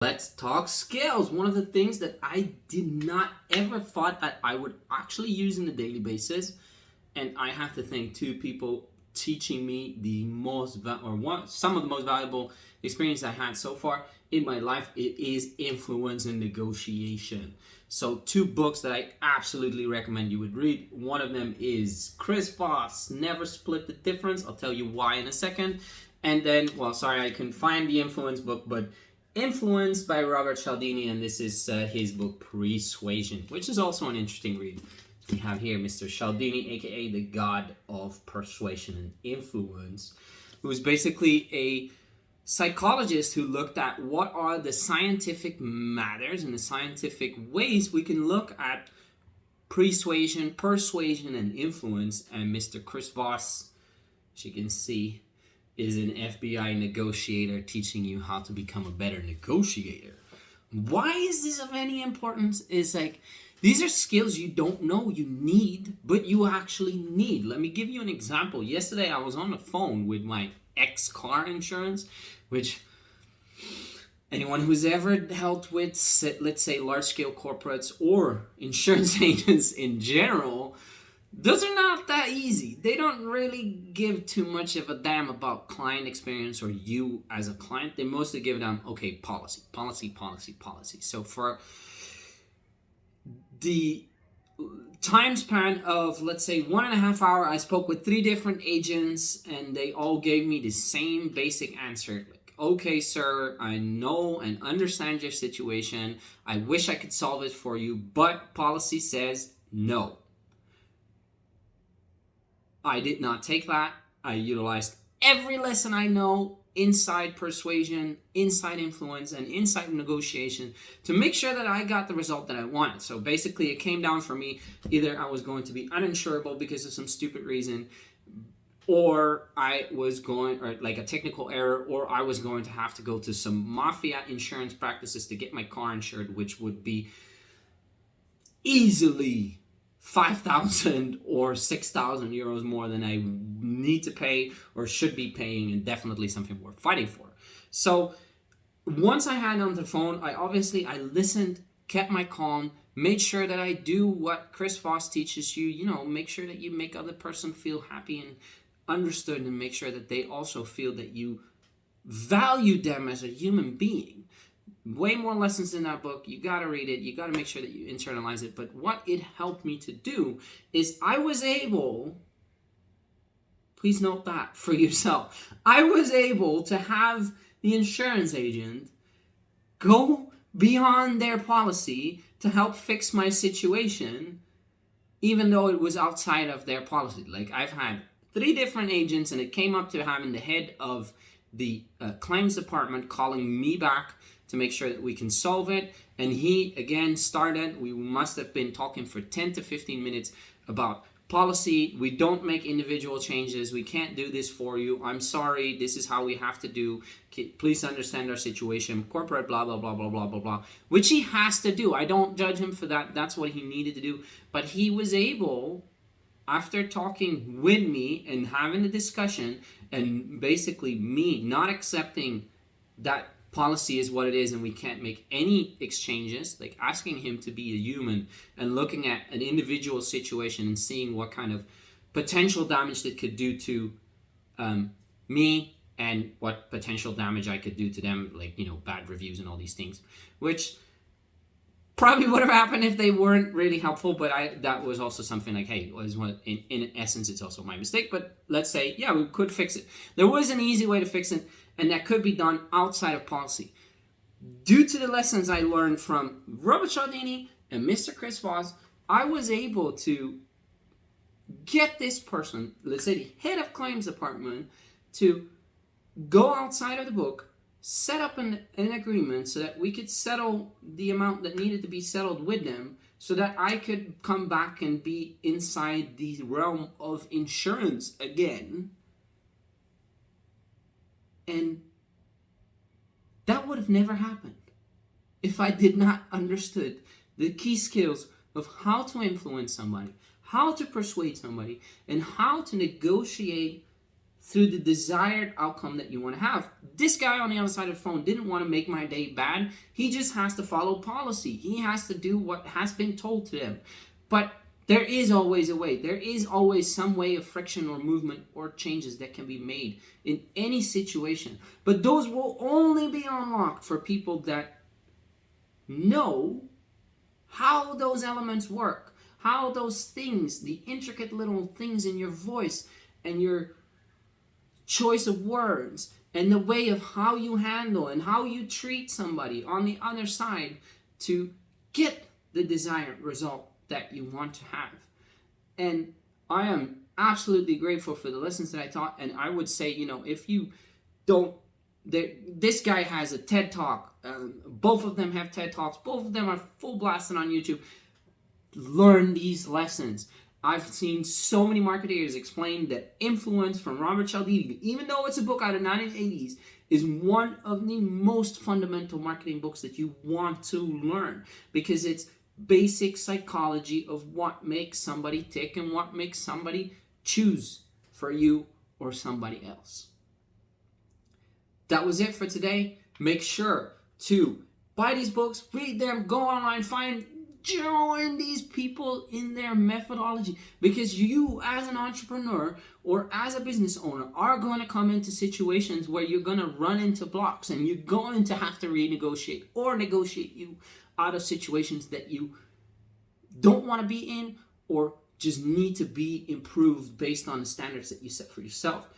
Let's talk skills. One of the things that I did not ever thought that I would actually use on a daily basis, and I have to thank two people teaching me some of the most valuable experience I had so far in my life. It is influence and negotiation. So two books that I absolutely recommend you would read. One of them is Chris Voss, Never Split the Difference. I'll tell you why in a second. And then, I couldn't find the influence book, but Influenced by Robert Cialdini, and this is his book Persuasion, which is also an interesting read. We have here Mr. Cialdini, aka the god of persuasion and influence, who is basically a psychologist who looked at what are the scientific matters and the scientific ways we can look at persuasion, and influence. And Mr. Chris Voss, as you can see, is an FBI negotiator teaching you how to become a better negotiator. Why is this of any importance? Is like, these are skills you don't know you need, but you actually need. Let me give you an example. Yesterday I was on the phone with my ex-car insurance, which anyone who's ever dealt with, let's say, large-scale corporates or insurance agents in general, those are not that easy. They don't really give too much of a damn about client experience or you as a client. They mostly give them, okay, policy. So for the time span of, let's say, 1.5 hours, I spoke with 3 different agents and they all gave me the same basic answer. Like, okay, sir, I know and understand your situation. I wish I could solve it for you, but policy says no. I did not take that. I utilized every lesson I know inside persuasion, inside influence, and inside negotiation to make sure that I got the result that I wanted. So basically, it came down for me, either I was going to be uninsurable because of some stupid reason, or like a technical error, or I was going to have to go to some mafia insurance practices to get my car insured, which would be easily 5,000 or 6,000 euros more than I need to pay or should be paying, and definitely something worth fighting for. So once I had on the phone, I listened, kept my calm, made sure that I do what Chris Voss teaches you, make sure that you make other person feel happy and understood, and make sure that they also feel that you value them as a human being. Way more lessons in that book. You got to read it. You got to make sure that you internalize it. But what it helped me to do is I was able, please note that for yourself, I was able to have the insurance agent go beyond their policy to help fix my situation, even though it was outside of their policy. Like, I've had 3 different agents, and it came up to having the head of the claims department calling me back to make sure that we can solve it. And he, again, we must have been talking for 10 to 15 minutes about policy. We don't make individual changes. We can't do this for you. I'm sorry. This is how we have to do. Please understand our situation. Corporate blah, blah, blah, blah, blah, blah, blah. Which he has to do. I don't judge him for that. That's what he needed to do. But he was able, after talking with me and having a discussion, and basically me not accepting that policy is what it is and we can't make any exchanges, like asking him to be a human and looking at an individual situation and seeing what kind of potential damage that could do to me and what potential damage I could do to them, like, bad reviews and all these things, which probably would have happened if they weren't really helpful. But that was also something like, hey, in essence, it's also my mistake. But let's say, yeah, we could fix it. There was an easy way to fix it, and that could be done outside of policy. Due to the lessons I learned from Robert Cialdini and Mr. Chris Voss, I was able to get this person, let's say the head of claims department, to go outside of the book, set up an agreement so that we could settle the amount that needed to be settled with them, so that I could come back and be inside the realm of insurance again. And that would have never happened if I did not understood the key skills of how to influence somebody, how to persuade somebody, and how to negotiate through the desired outcome that you want to have. This guy on the other side of the phone didn't want to make my day bad. He just has to follow policy. He has to do what has been told to him. But there is always a way. There is always some way of friction or movement or changes that can be made in any situation. But those will only be unlocked for people that know how those elements work, how those things, the intricate little things in your voice and your choice of words and the way of how you handle and how you treat somebody on the other side to get the desired result that you want to have. And I am absolutely grateful for the lessons that I taught. And I would say, if you don't, this guy has a TED Talk. Both of them have TED Talks. Both of them are full blasted on YouTube. Learn these lessons. I've seen so many marketers explain that Influence from Robert Cialdini, even though it's a book out of 1980s, is one of the most fundamental marketing books that you want to learn, because it's basic psychology of what makes somebody tick and what makes somebody choose for you or somebody else. That was it for today. Make sure to buy these books, read them, go online, join these people in their methodology, because you as an entrepreneur or as a business owner are going to come into situations where you're going to run into blocks and you're going to have to renegotiate or negotiate you out of situations that you don't want to be in or just need to be improved based on the standards that you set for yourself.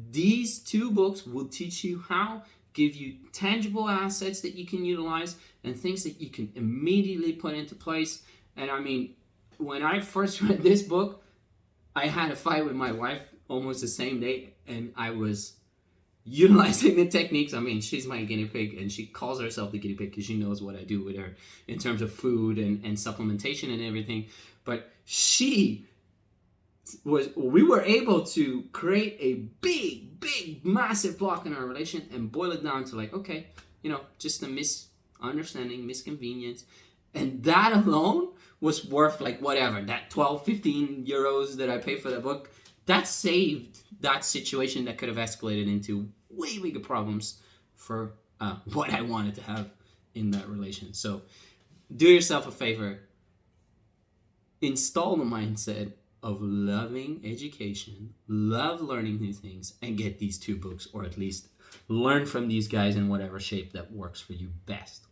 These two books will teach you how, give you tangible assets that you can utilize and things that you can immediately put into place. And I mean, when I first read this book, I had a fight with my wife almost the same day, and I was utilizing the techniques. I mean, she's my guinea pig, and she calls herself the guinea pig because she knows what I do with her in terms of food and supplementation and everything. But we were able to create a big, massive block in our relation and boil it down to like, okay, just a misunderstanding, misconvenience. And that alone was worth like whatever, that 12, 15 euros that I paid for that book. That saved that situation that could have escalated into way bigger problems for what I wanted to have in that relation. So do yourself a favor. Install the mindset of loving education, love learning new things, and get these two books, or at least learn from these guys in whatever shape that works for you best.